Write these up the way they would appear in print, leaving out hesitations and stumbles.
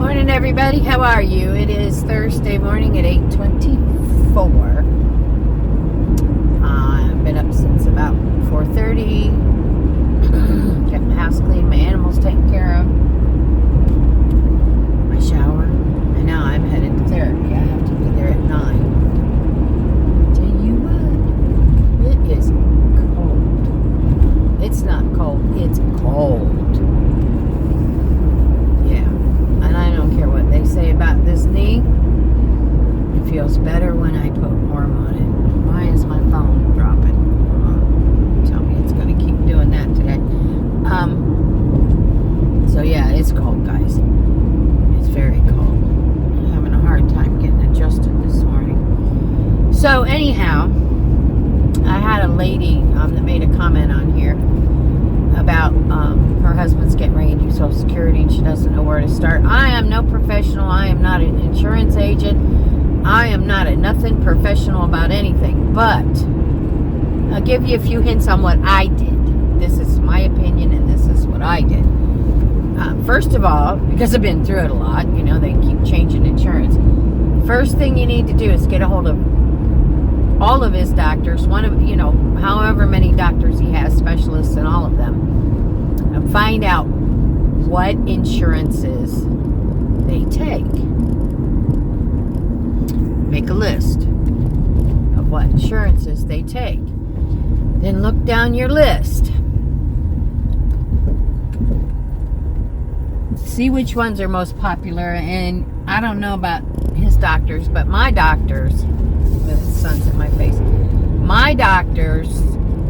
Morning, everybody. How are you? It is Thursday morning at 8:24. I've been up since about 4:30. Got my house clean, my animals taken care of, my shower, and now I'm headed to therapy. I have to be there at 9. Tell you what, it is cold. It's not cold, it's cold. And I don't care what they say about this knee. It feels better when I put warm on it. Why is my phone dropping? Tell me it's going to keep doing that today. So yeah, it's cold, guys. It's very cold. I'm having a hard time getting adjusted this morning. So anyhow, I had a lady that made a comment on here about her husband's getting ready to do Social Security and she doesn't know where to start. I am no professional. I am not an insurance agent. I am not a nothing professional about anything, but I'll give you a few hints on what I did. This is my opinion and this is what I did. First of all, because I've been through it a lot, you know, they keep changing insurance. First thing you need to do is get a hold of all of his doctors, one of, you know, however many doctors he has, specialists in all of them, and find out what insurances they take. Make a list of what insurances they take. Then look down your list. See which ones are most popular. And I don't know about his doctors, but my doctors, the sun's in my face, my doctors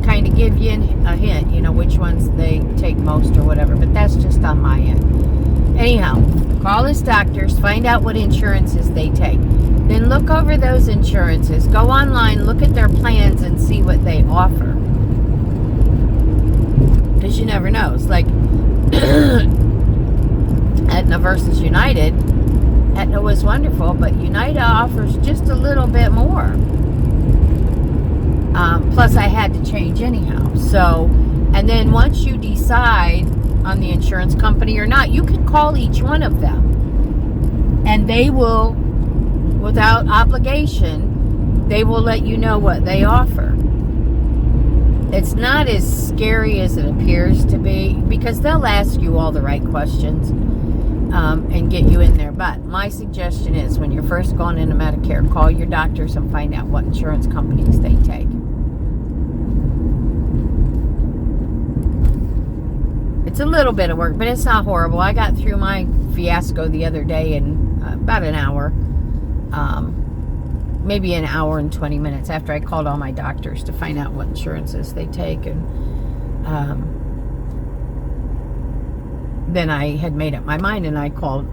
kind of give you a hint, you know, which ones they take most or whatever, but that's just on my end. Anyhow, call his doctors, find out what insurances they take. Then look over those insurances. Go online, look at their plans and see what they offer. Because you never know. It's like Aetna versus United. Aetna was wonderful, but United offers just a little bit more. Plus, I had to change anyhow. So, and then once you decide on the insurance company or not, you can call each one of them. And they will, without obligation, they will let you know what they offer. It's not as scary as it appears to be, because they'll ask you all the right questions. And get you in there. But my suggestion is, when you're first going into Medicare, call your doctors and find out what insurance companies they take. It's a little bit of work, but it's not horrible. I got through my fiasco the other day in about an hour. Maybe an hour and 20 minutes after I called all my doctors to find out what insurances they take. And then I had made up my mind and I called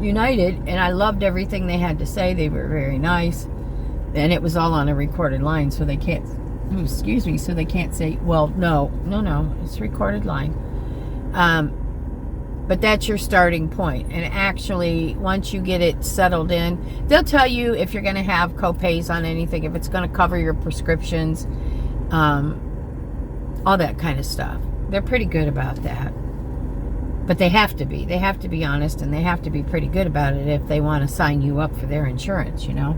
United, and I loved everything they had to say. They were very nice, and it was all on a recorded line, so they can't, excuse me, so they can't say, well, no, it's a recorded line. But that's your starting point. And actually, once you get it settled in, they'll tell you if you're going to have co-pays on anything, if it's going to cover your prescriptions, all that kind of stuff. They're pretty good about that. But they have to be. They have to be honest, and they have to be pretty good about it if they want to sign you up for their insurance, you know.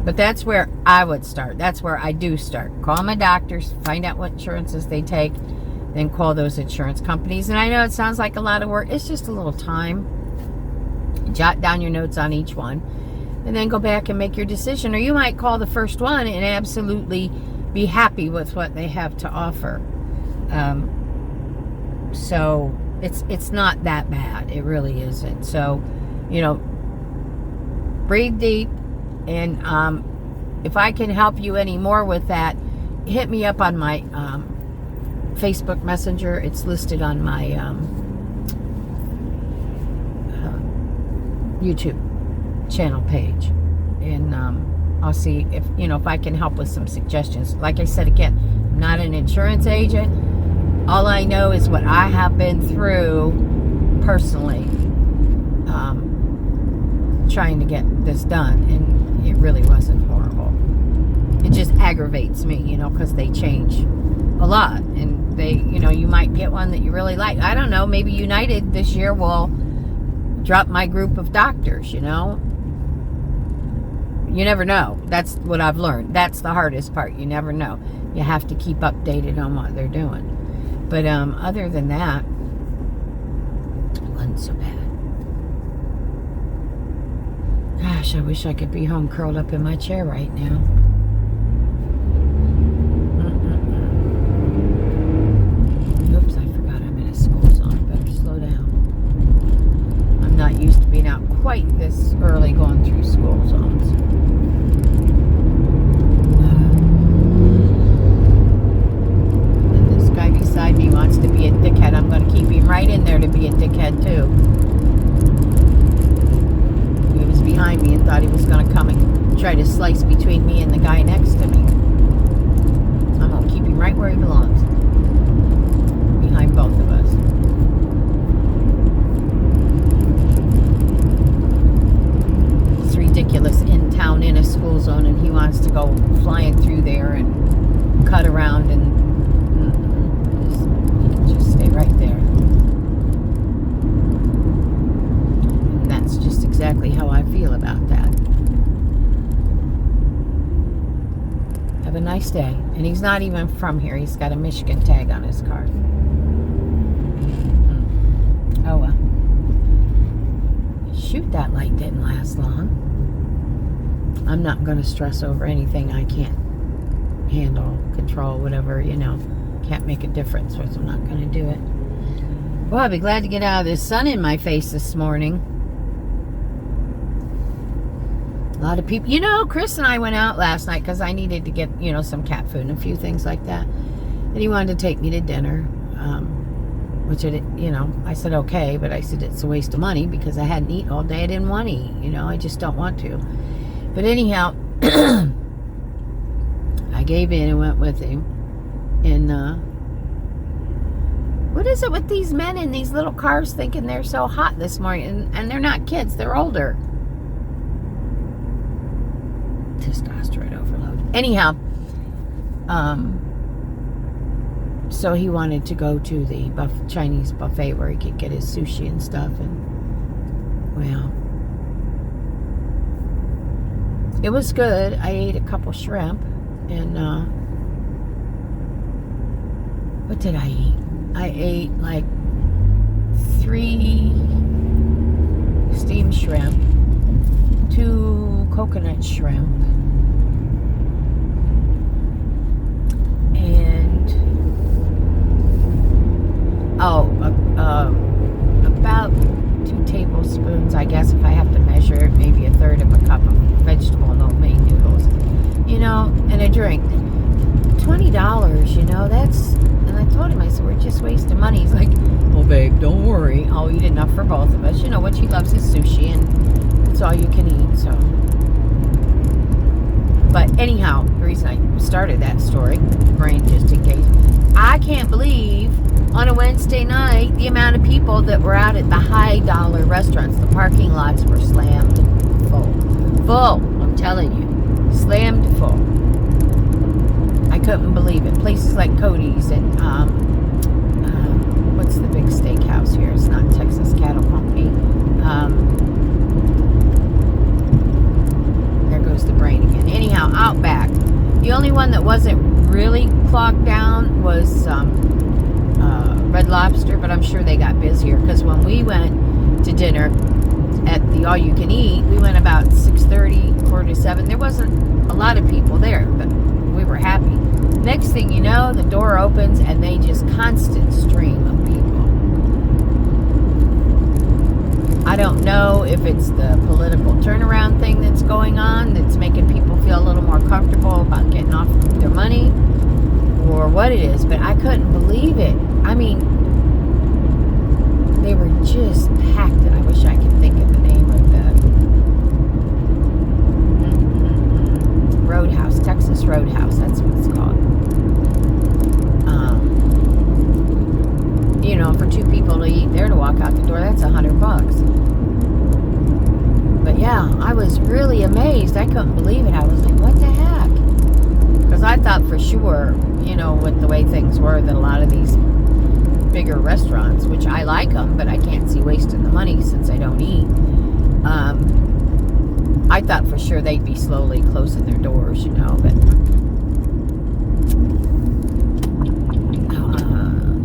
But that's where I would start. That's where I do start. Call my doctors, find out what insurances they take, then call those insurance companies. And I know it sounds like a lot of work. It's just a little time. Jot down your notes on each one, and then go back and make your decision. Or you might call the first one and absolutely be happy with what they have to offer. So it's not that bad. It really isn't. So, you know, breathe deep. And if I can help you any more with that, hit me up on my Facebook Messenger. It's listed on my YouTube channel page. And I'll see if, you know, if I can help with some suggestions. Like I said again, I'm not an insurance agent. All I know is what I have been through personally, trying to get this done, and it really wasn't horrible. It just aggravates me, you know, because they change a lot, and they, you know, you might get one that you really like. I don't know, maybe United this year will drop my group of doctors, you know. You never know. That's what I've learned. That's the hardest part. You never know. You have to keep updated on what they're doing. But other than that, it wasn't so bad. Gosh, I wish I could be home curled up in my chair right now. Oops, I forgot I'm in a school zone. Better slow down. I'm not used to being out quite this early going through school zones. And this guy beside me wants to be a dickhead. I'm going to keep him right in there to be a dickhead too. He was behind me and thought he was going to come and try to slice between me and the guy next to me. I'm going to keep him right where he belongs. Behind both of us. It's ridiculous, in town in a school zone, and he wants to go flying through there and cut around, and just stay right there. And that's just exactly how I feel about that. Have a nice day. And he's not even from here. He's got a Michigan tag on his car. Oh well. Shoot, that light didn't last long. I'm not going to stress over anything I can't handle, control, whatever, you know. Can't make a difference, so I'm not going to do it. Well, I'll be glad to get out of this sun in my face this morning. A lot of people, you know, Chris and I went out last night because I needed to get, you know, some cat food and a few things like that. And he wanted to take me to dinner, which, you know, I said okay, but I said it's a waste of money because I hadn't eaten all day. I didn't want to eat, you know, I just don't want to. But anyhow, I gave in and went with him. And what is it with these men in these little cars thinking they're so hot this morning? And they're not kids, they're older. Testosterone overload. Anyhow, so he wanted to go to the Chinese buffet where he could get his sushi and stuff, and well, it was good. I ate a couple shrimp, and what did I eat? I ate like 3 steamed shrimp, 2 coconut shrimp, and about 2 tablespoons, I guess, if I have to measure it, maybe 1/3 of a cup of vegetable no main noodles, you know, and a drink. $20, you know, that's, and I told him, I said, we're just wasting money. He's like, oh babe, don't worry, I'll eat enough for both of us. You know, what she loves is sushi, and it's all you can eat, so. But anyhow, the reason I started that story, brain just in case, I can't believe on a Wednesday night the amount of people that were out at the high dollar restaurants. The parking lots were slammed full. Full, I'm telling you. Slammed full. I couldn't believe it. Places like Cody's and what's the big steakhouse here? It's not Texas Cattle Company. There goes the brain again. Anyhow, Outback. The only one that wasn't really clogged down was Red Lobster, but I'm sure they got busier, because when we went to dinner at the All You Can Eat, we went about 6:30, 6:45. There wasn't a lot of people there, but we were happy. Next thing you know, the door opens and they just constant stream of people. I don't know if it's the political turnaround thing that's going on that's making people feel a little more comfortable about getting off their money, or what it is, but I couldn't believe it. I mean, they were just packed, and I wish I could think of the name of the Roadhouse, Texas Roadhouse, that's what it's called. You know, for 2 people to eat there, to walk out the door, that's $100. But yeah, I was really amazed. I couldn't believe it. I was like, what the heck? Because I thought for sure, you know, with the way things were, that a lot of these bigger restaurants, which I like them, but I can't see wasting the money since I don't eat. I thought for sure they'd be slowly closing their doors, you know, but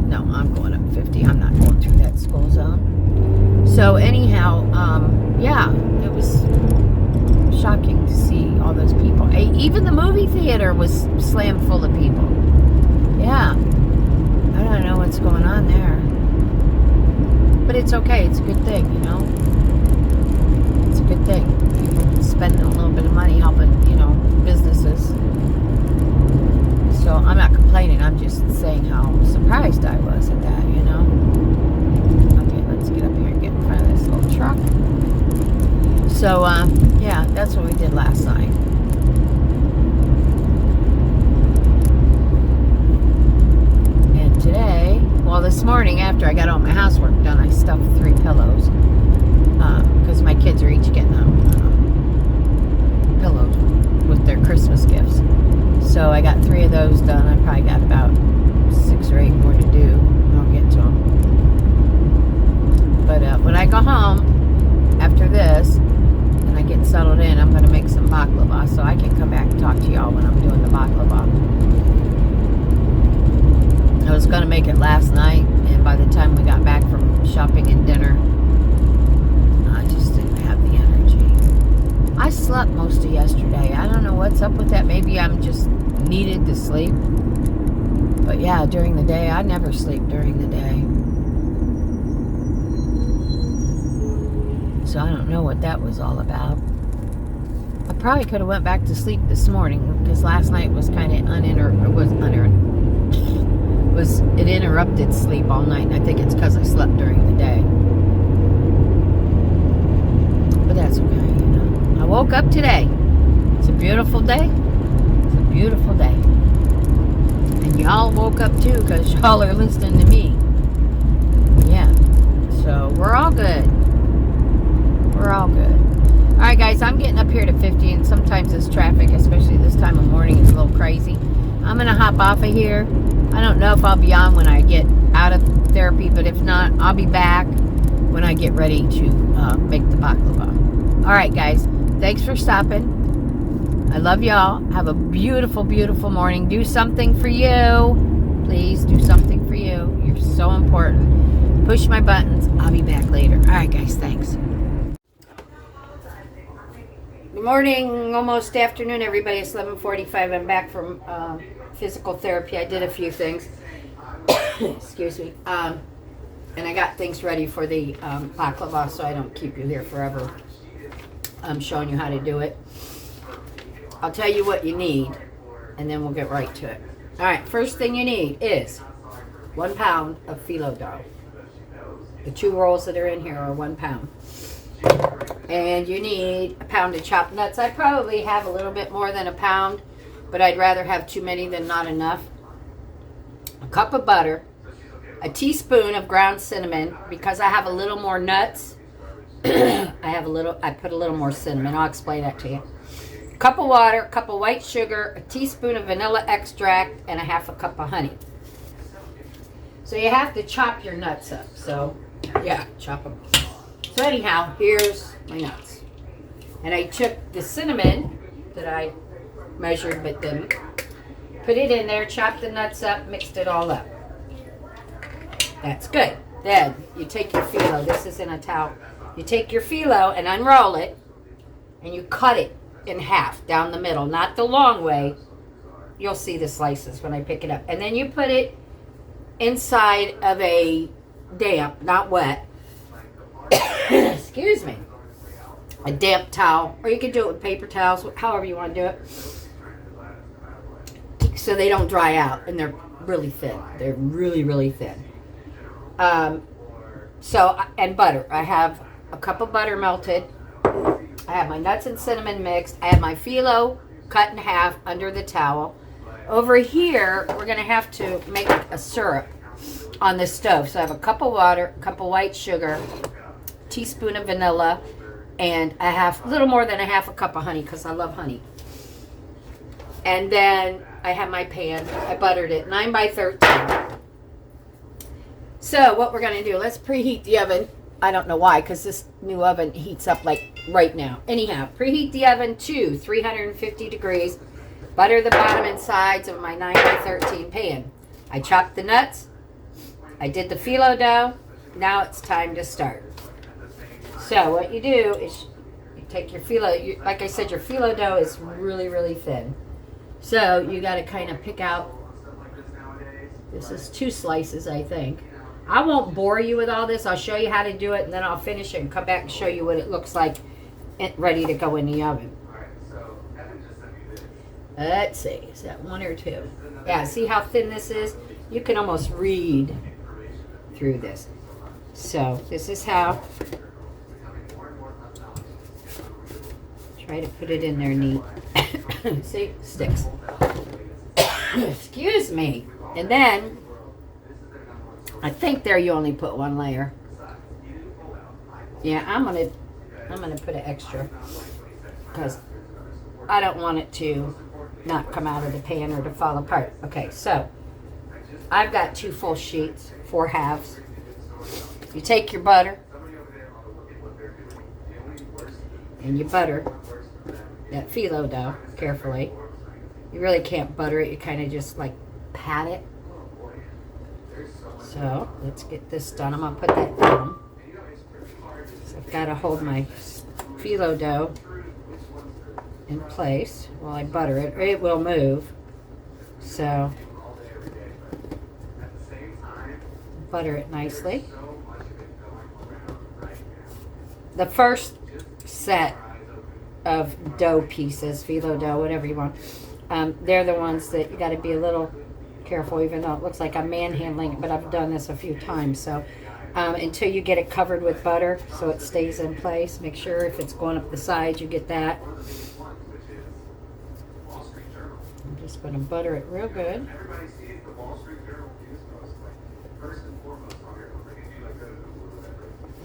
no, I'm going up 50. I'm not going through that school zone. So anyhow, yeah, it was shocking to see all those people. Even the movie theater was slammed full of people. Yeah, I don't know what's going on there, but it's okay. It's a good thing, you know. It's a good thing. People spending a little bit of money helping, you know, businesses. So I'm not complaining. I'm just saying how surprised I was at that, you know. Okay, let's get up here and get in front of this little truck. So, yeah, that's what we did last night. And today, well, this morning after I got all my housework done, I stuffed 3 pillows. Because my kids are each getting pillows with their Christmas gifts. So I got 3 of those done. I probably got about 6 or 8 more to do. I'll get to them. But when I go home after this and I get settled in, I'm going to make some baklava so I can come back and talk to y'all when I'm doing the baklava. I was going to make it last night, and by the time we got back from shopping and dinner, I just didn't have the energy. I slept most of yesterday. I don't know what's up with that. Maybe I'm just needed to sleep. But yeah, during the day, I never sleep during the day. So I don't know what that was all about. I probably could have went back to sleep this morning because last night was kind of it interrupted sleep all night, and I think it's because I slept during the day. But that's okay, you know. I woke up today. It's a beautiful day. It's a beautiful day. And y'all woke up too because y'all are listening to me. Yeah. So we're all good. We're all good. All right, guys, I'm getting up here to 50, and sometimes this traffic, especially this time of morning, is a little crazy. I'm going to hop off of here. I don't know if I'll be on when I get out of therapy, but if not, I'll be back when I get ready to make the baklava. All right, guys, thanks for stopping. I love y'all. Have a beautiful, beautiful morning. Do something for you. Please do something for you. You're so important. Push my buttons. I'll be back later. All right, guys, thanks. Good morning, almost afternoon, everybody. It's 11:45. I'm back from physical therapy. I did a few things. Excuse me. And I got things ready for the baklava, so I don't keep you here forever. I'm showing you how to do it. I'll tell you what you need, and then we'll get right to it. All right, first thing you need is 1 pound of phyllo dough. The 2 rolls that are in here are 1 pound. And you need a pound of chopped nuts. I probably have a little bit more than a pound, but I'd rather have too many than not enough. A cup of butter, a teaspoon of ground cinnamon, because I have a little more nuts. I put a little more cinnamon. I'll explain that to you. A cup of water, a cup of white sugar, a teaspoon of vanilla extract, and a half a cup of honey. So you have to chop your nuts up. So yeah, chop them. So anyhow, here's my nuts. And I took the cinnamon that I measured but didn't. Put it in there, chopped the nuts up, mixed it all up. That's good. Then you take your phyllo. This is in a towel. You take your phyllo and unroll it, and you cut it in half down the middle. Not the long way. You'll see the slices when I pick it up. And then you put it inside of a damp, not wet, excuse me, a damp towel, or you can do it with paper towels, however you want to do it, so they don't dry out, and they're really thin. They're really, really thin. And butter. I have a cup of butter melted. I have my nuts and cinnamon mixed. I have my phyllo cut in half under the towel. Over here, we're going to have to make a syrup on the stove. So I have a cup of water, a cup of white sugar, teaspoon of vanilla, and a little more than a half a cup of honey, because I love honey. And then I have my pan. I buttered it 9 by 13. So what we're going to do, let's preheat the oven. I don't know why, because this new oven heats up like right now. Anyhow, preheat the oven to 350 degrees. Butter the bottom and sides of my 9x13 pan. I chopped the nuts. I did the phyllo dough. Now it's time to start. So what you do is you take your phyllo, like I said, your phyllo dough is really, really thin. So you got to kind of pick out, this is 2 slices, I think. I won't bore you with all this. I'll show you how to do it, and then I'll finish it and come back and show you what it looks like ready to go in the oven. Let's see, is that 1 or 2? Yeah, see how thin this is? You can almost read through this. So this is how, try to put it in there neat. See, sticks. Excuse me. And then, I think there you only put 1 layer. Yeah, I'm gonna put an extra, because I don't want it to not come out of the pan or to fall apart. Okay, so I've got 2 full sheets, 4 halves. You take your butter and you butter that phyllo dough carefully. You really can't butter it, you kind of just like pat it. So let's get this done. I'm gonna put that down. So I've got to hold my phyllo dough in place while I butter it, or it will move. So butter it nicely. The first set of dough pieces, phyllo dough, whatever you want, they're the ones that you got to be a little careful, even though it looks like I'm manhandling it, but I've done this a few times. So until you get it covered with butter so it stays in place, make sure if it's going up the sides you get that. I'm just going to butter it real good.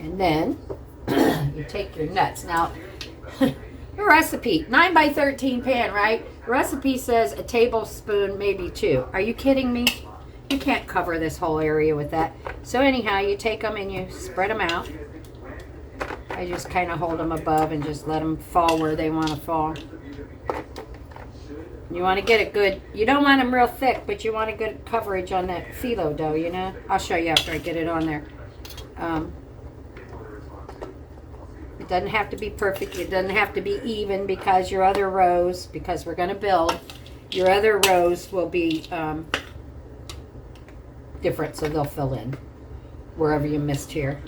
And then you take your nuts. Now, your recipe, 9x13 pan, right? The recipe says a tablespoon, maybe 2. Are you kidding me? You can't cover this whole area with that. So anyhow, you take them and you spread them out. I just kind of hold them above and just let them fall where they want to fall. You want to get it good. You don't want them real thick, but you want a good coverage on that phyllo dough, you know? I'll show you after I get it on there. It doesn't have to be perfect. It doesn't have to be even, because your other rows, because we're going to build, your other rows will be different, so they'll fill in wherever you missed here.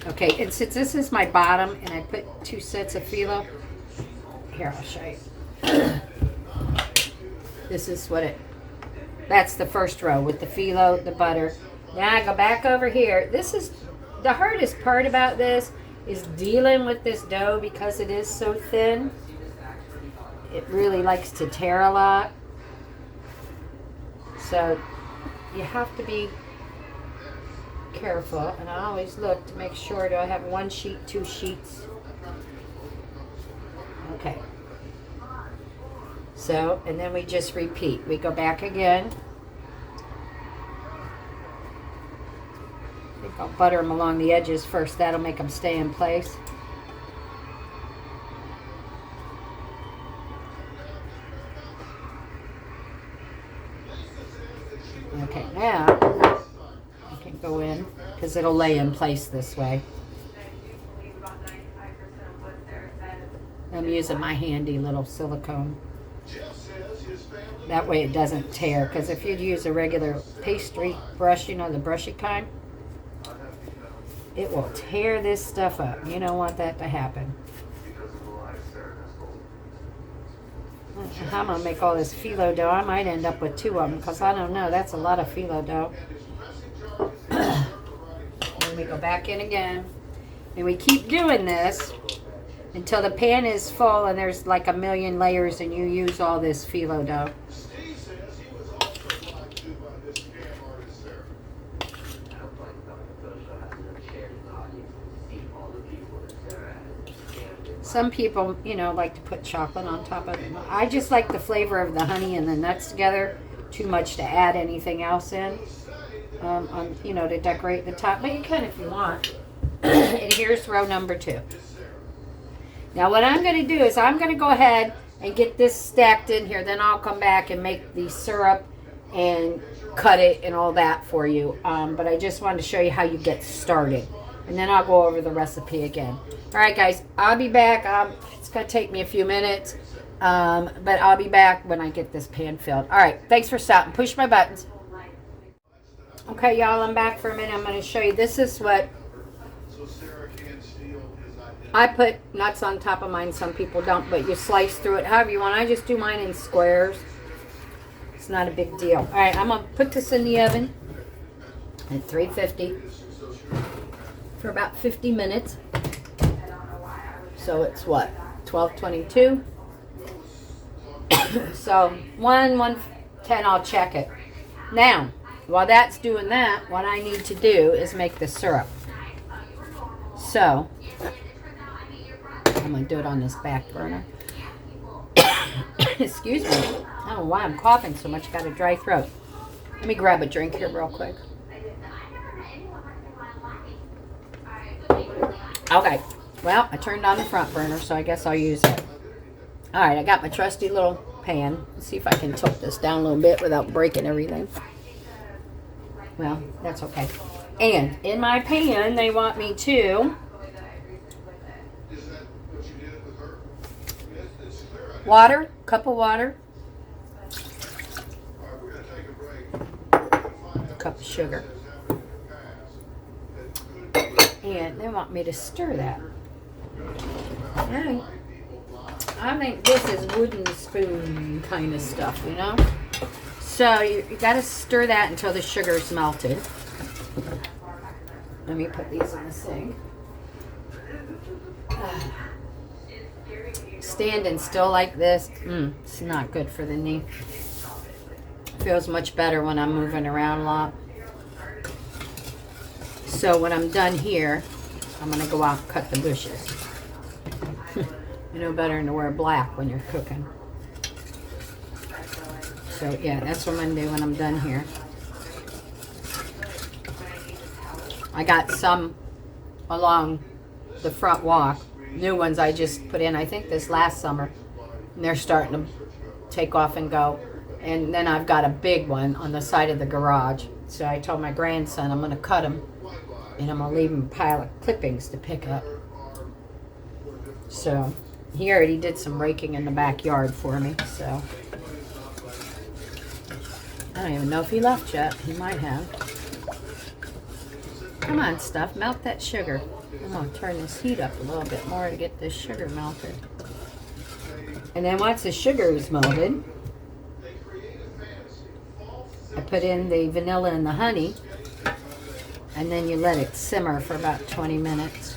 Okay, and since this is my bottom and I put 2 sets of phyllo, here, I'll show you. This is what that's the first row with the phyllo, the butter. Now I go back over here. This is the hardest part about this, is dealing with this dough because it is so thin. It really likes to tear a lot. So you have to be careful, and I always look to make sure, do I have 1 sheet, 2 sheets? Okay. So, and then we just repeat. We go back again. I think I'll butter them along the edges first. That'll make them stay in place. Okay, now I can go in, because it'll lay in place this way. I'm using my handy little silicone. That way it doesn't tear, because if you'd use a regular pastry brush, you know, the brushy kind, it will tear this stuff up. You don't want that to happen. I'm going to make all this phyllo dough. I might end up with 2 of them, because I don't know. That's a lot of phyllo dough. And we go back in again. And we keep doing this until the pan is full and there's like a million layers and you use all this phyllo dough. Some people, you know, like to put chocolate on top of it. I just like the flavor of the honey and the nuts together. Too much to add anything else in. you know, to decorate the top, but you can if you want. And here's row number 2. Now what I'm going to do is I'm going to go ahead and get this stacked in here. Then I'll come back and make the syrup and cut it and all that for you. But I just wanted to show you how you get started. And then I'll go over the recipe again. All right, guys, I'll be back. It's going to take me a few minutes. But I'll be back when I get this pan filled. All right, thanks for stopping. Push my buttons. Okay, y'all, I'm back for a minute. I'm going to show you. This is what I put nuts on top of mine. Some people don't, but you slice through it however you want. I just do mine in squares. It's not a big deal. All right, I'm going to put this in the oven at 350 for about 50 minutes. So it's what? 12:22. So 1:10, I'll check it. Now, while that's doing that, what I need to do is make the syrup. So I'm going to do it on this back burner. Excuse me. I don't know why I'm coughing so much. Got a dry throat. Let me grab a drink here real quick. Okay. Well, I turned on the front burner, so I guess I'll use it. All right, I got my trusty little pan. Let's see if I can tilt this down a little bit without breaking everything. Well, that's okay. And in my pan, they want me to water, cup of water, cup of sugar. And they want me to stir that. And I think this is wooden spoon kind of stuff, you know? So you got to stir that until the sugar's melted. Let me put these in the sink. Standing still like this, it's not good for the knee. Feels much better when I'm moving around a lot. So when I'm done here, I'm going to go out and cut the bushes. You know better than to wear black when you're cooking. So yeah, that's what I'm going to do when I'm done here. I got some along the front walk. New ones I just put in, I think this last summer. And they're starting to take off and go. And then I've got a big one on the side of the garage. So I told my grandson I'm going to cut them. And I'm going to leave him a pile of clippings to pick up. So he already did some raking in the backyard for me. So I don't even know if he left yet. He might have. Come on, stuff. Melt that sugar. I'm going to turn this heat up a little bit more to get this sugar melted. And then once the sugar is melted, I put in the vanilla and the honey. And then you let it simmer for about 20 minutes.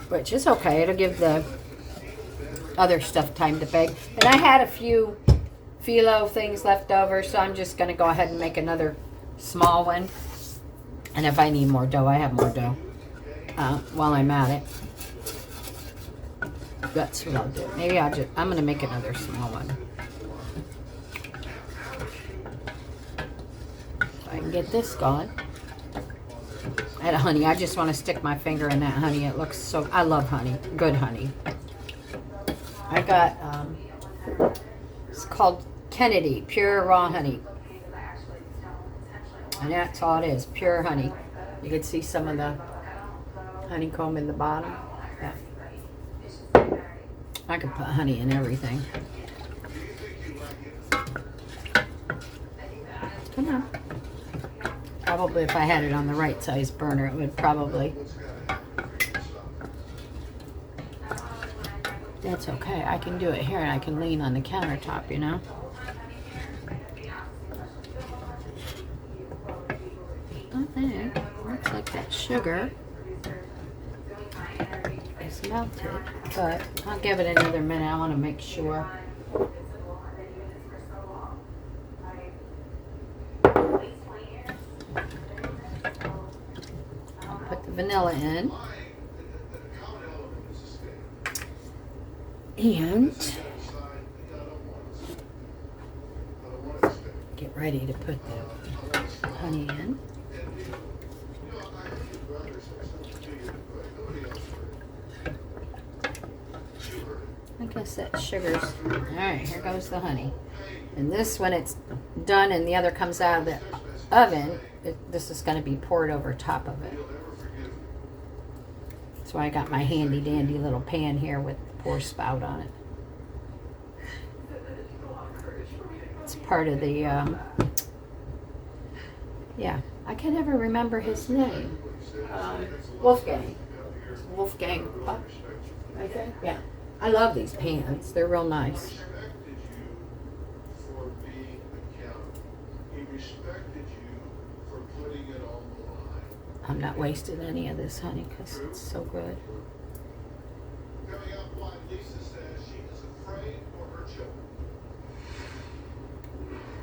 Which is okay. It'll give the other stuff time to bake. And I had a few phyllo things left over, so I'm just going to go ahead and make another small one. And if I need more dough, I have more dough while I'm at it. That's what I'll do. Maybe I'm going to make another small one. I can get this going. That honey, I just want to stick my finger in that honey. It looks so, I love honey, good honey. I got, it's called Kennedy, pure raw honey. And that's all it is, pure honey. You can see some of the honeycomb in the bottom. Yeah. I could put honey in everything. Come on. Probably if I had it on the right size burner, it would probably. That's okay. I can do it here and I can lean on the countertop, you know. Okay. Looks like that sugar is melted, but I'll give it another minute. I want to make sure. Vanilla in, and get ready to put the honey in. I guess that sugar's... Alright, here goes the honey. And this, when it's done and the other comes out of the oven, this is going to be poured over top of it. That's why I got my handy dandy little pan here with the pour spout on it. It's part of the, yeah, I can never remember his name. Wolfgang. Wolfgang Puck, I think. Yeah. I love these pans. They're real nice. I'm not wasting any of this honey because it's so good.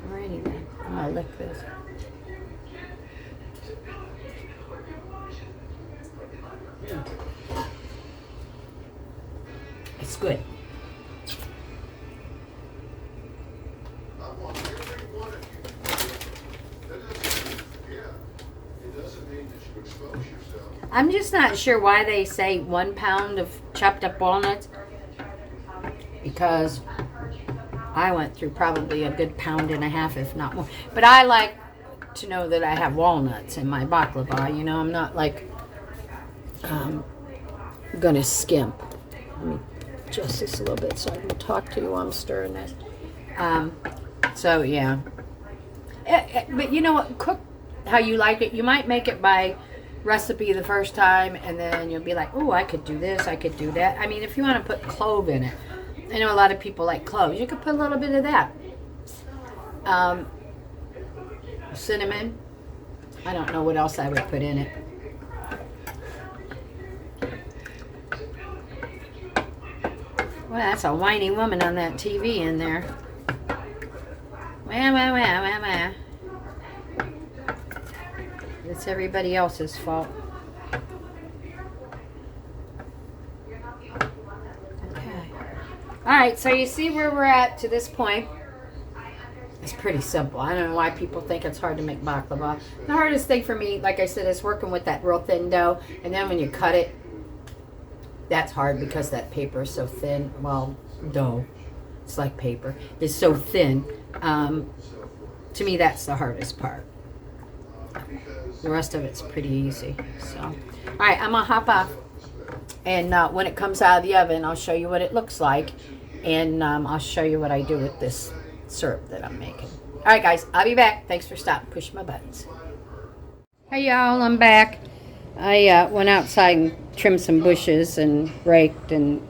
Alrighty then. I'm going to lick this. It's good. I'm just not sure why they say 1 pound of chopped up walnuts, because I went through probably a good 1.5 pounds, if not more. But I like to know that I have walnuts in my baklava. You know, I'm not like gonna skimp. Let me adjust this a little bit so I can talk to you while I'm stirring this. So yeah, but you know what? Cook how you like it. You might make it by recipe the first time, and then you'll be like, oh, I could do this, I could do that. I mean, if you want to put clove in it, I know a lot of people like cloves. You could put a little bit of that. Cinnamon. I don't know what else I would put in it. Well, that's a whiny woman on that TV in there. Wah, wah, wah, wah, wah. It's everybody else's fault. Okay. Alright, so you see where we're at to this point. It's pretty simple. I don't know why people think it's hard to make baklava. The hardest thing for me, like I said, is working with that real thin dough. And then when you cut it, that's hard because that paper is so thin. Well, dough. It's like paper. It's so thin. To me, that's the hardest part. The rest of it's pretty easy. So, all right, I'm gonna hop off, and when it comes out of the oven, I'll show you what it looks like, and I'll show you what I do with this syrup that I'm making. All right, guys, I'll be back. Thanks for stopping. Push my buttons. Hey, y'all, I'm back. I went outside and trimmed some bushes and raked and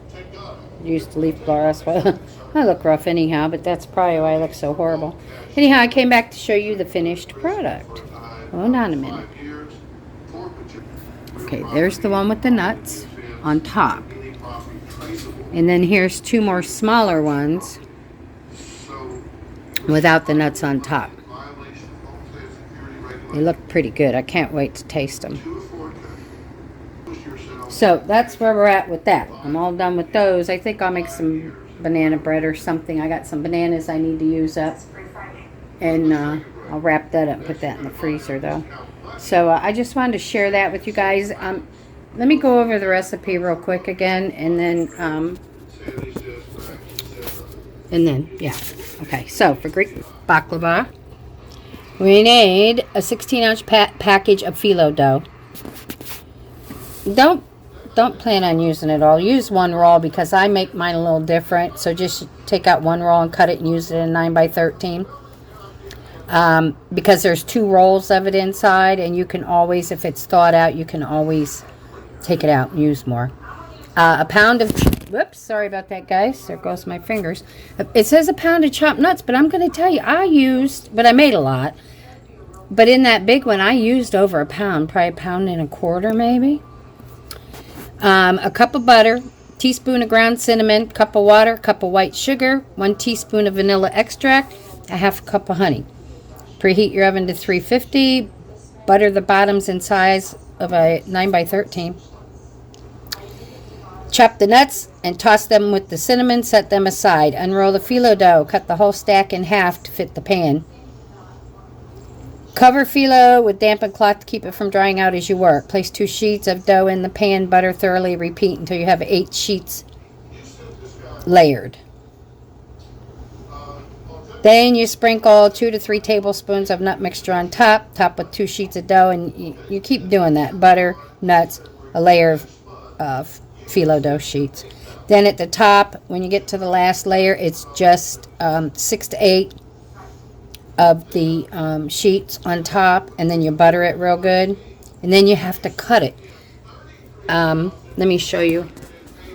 used the leaf blower. That's why I look rough anyhow, but that's probably why I look so horrible. Anyhow, I came back to show you the finished product. Hold on a minute. Okay, there's the one with the nuts on top. And then here's 2 more smaller ones without the nuts on top. They look pretty good. I can't wait to taste them. So that's where we're at with that. I'm all done with those. I think I'll make some banana bread or something. I got some bananas I need to use up. And I'll wrap that up and put that in the freezer though. So I just wanted to share that with you guys. Let me go over the recipe real quick again, and then yeah. Okay, so for Greek baklava, we need a 16-ounce package of phyllo dough. Don't plan on using it all. Use 1 roll because I make mine a little different. So just take out 1 roll and cut it and use it in 9x13. Because there's 2 rolls of it inside, and you can always, if it's thawed out, you can always take it out and use more. A pound of, whoops, sorry about that, guys. There goes my fingers. It says a pound of chopped nuts, but I'm going to tell you, but I made a lot. But in that big one, I used over a pound, probably 1.25 pounds maybe. A cup of butter, teaspoon of ground cinnamon, cup of water, cup of white sugar, 1 teaspoon of vanilla extract, a 1/2 cup of honey. Preheat your oven to 350. Butter the bottoms and size of a 9x13. Chop the nuts and toss them with the cinnamon. Set them aside. Unroll the phyllo dough. Cut the whole stack in half to fit the pan. Cover phyllo with dampened cloth to keep it from drying out as you work. Place 2 sheets of dough in the pan. Butter thoroughly. Repeat until you have 8 sheets layered. Then you sprinkle 2 to 3 tablespoons of nut mixture on top. Top with 2 sheets of dough, and you keep doing that. Butter, nuts, a layer of phyllo dough sheets. Then at the top, when you get to the last layer, it's just 6 to 8 of the sheets on top, and then you butter it real good, and then you have to cut it. Let me show you.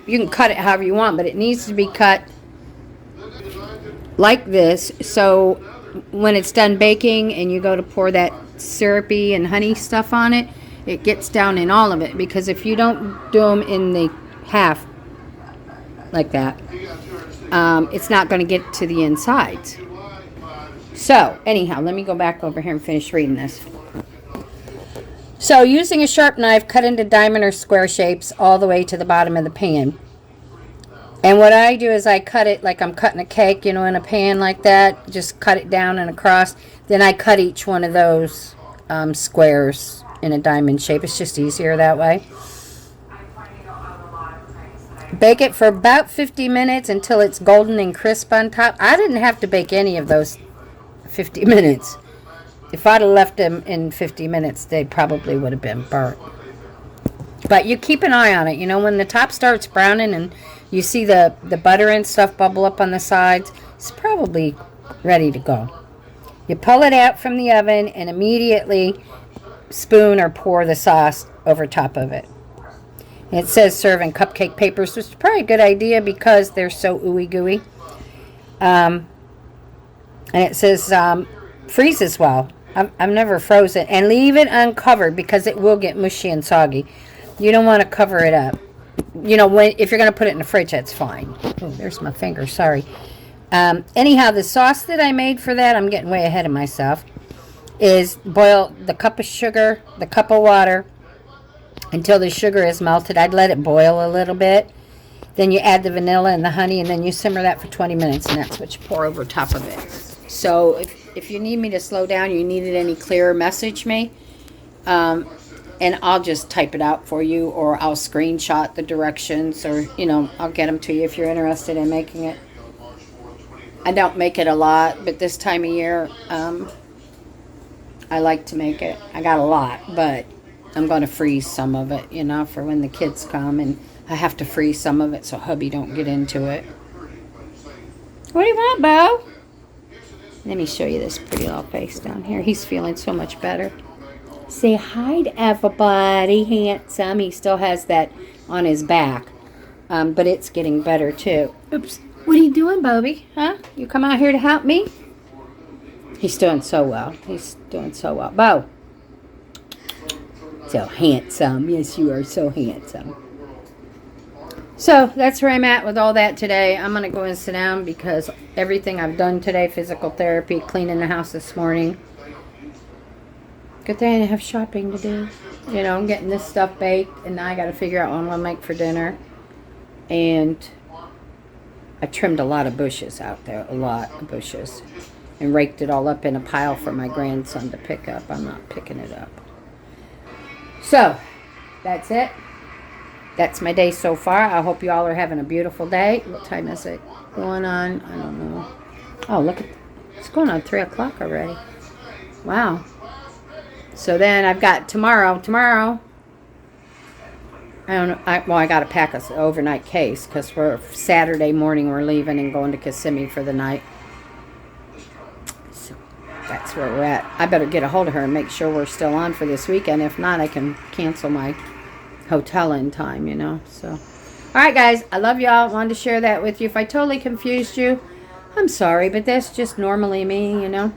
You can cut it however you want, but it needs to be cut like this, so when it's done baking and you go to pour that syrupy and honey stuff on it, it gets down in all of it, because if you don't do them in the half like that, it's not going to get to the insides. So, anyhow, let me go back over here and finish reading this. So, using a sharp knife, cut into diamond or square shapes all the way to the bottom of the pan. And what I do is I cut it like I'm cutting a cake, you know, in a pan like that. Just cut it down and across. Then I cut each one of those squares in a diamond shape. It's just easier that way. Bake it for about 50 minutes until it's golden and crisp on top. I didn't have to bake any of those 50 minutes. If I'd have left them in 50 minutes, they probably would have been burnt. But you keep an eye on it. You know, when the top starts browning and you see the butter and stuff bubble up on the sides, it's probably ready to go. You pull it out from the oven and immediately spoon or pour the sauce over top of it. And it says serve in cupcake papers, which is probably a good idea because they're so ooey gooey. And it says freeze as well. I've never frozen. And leave it uncovered because it will get mushy and soggy. You don't want to cover it up. You know, if you're going to put it in the fridge, that's fine. Oh, there's my finger. Sorry. Anyhow, the sauce that I made for that, I'm getting way ahead of myself, is boil the cup of sugar, the cup of water, until the sugar is melted. I'd let it boil a little bit. Then you add the vanilla and the honey, and then you simmer that for 20 minutes, and that's what you pour over top of it. So if you need me to slow down, you need it any clearer, message me. And I'll just type it out for you, or I'll screenshot the directions, or, you know, I'll get them to you if you're interested in making it. I don't make it a lot, but this time of year, I like to make it. I got a lot, but I'm going to freeze some of it, you know, for when the kids come, and I have to freeze some of it so hubby don't get into it. What do you want, Bo? Let me show you this pretty little face down here. He's feeling so much better. Say hi to everybody, handsome. He still has that on his back, but it's getting better too. Oops. What are you doing, Bobby? Huh? You come out here to help me? He's doing so well. He's doing so well. Bo. So handsome. Yes, you are so handsome. So that's where I'm at with all that today. I'm going to go and sit down because everything I've done today, physical therapy, cleaning the house this morning. Good thing I have shopping to do. You know, I'm getting this stuff baked, and now I got to figure out what I'm going to make for dinner. And I trimmed a lot of bushes out there, a lot of bushes, and raked it all up in a pile for my grandson to pick up. I'm not picking it up. So, that's it. That's my day so far. I hope you all are having a beautiful day. What time is it going on? I don't know. Oh, look at, it's going on 3 o'clock already. Wow. So then I've got tomorrow, I don't know, I got to pack an overnight case because we're Saturday morning we're leaving and going to Kissimmee for the night. So that's where we're at. I better get a hold of her and make sure we're still on for this weekend. If not, I can cancel my hotel in time, you know. So, all right, guys, I love y'all. Wanted to share that with you. If I totally confused you, I'm sorry, but that's just normally me, you know.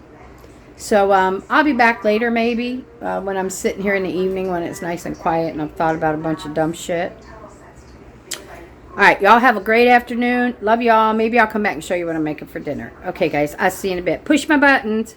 So I'll be back later maybe when I'm sitting here in the evening when it's nice and quiet and I've thought about a bunch of dumb shit. All right, y'all have a great afternoon. Love y'all. Maybe I'll come back and show you what I'm making for dinner. Okay, guys, I'll see you in a bit. Push my buttons.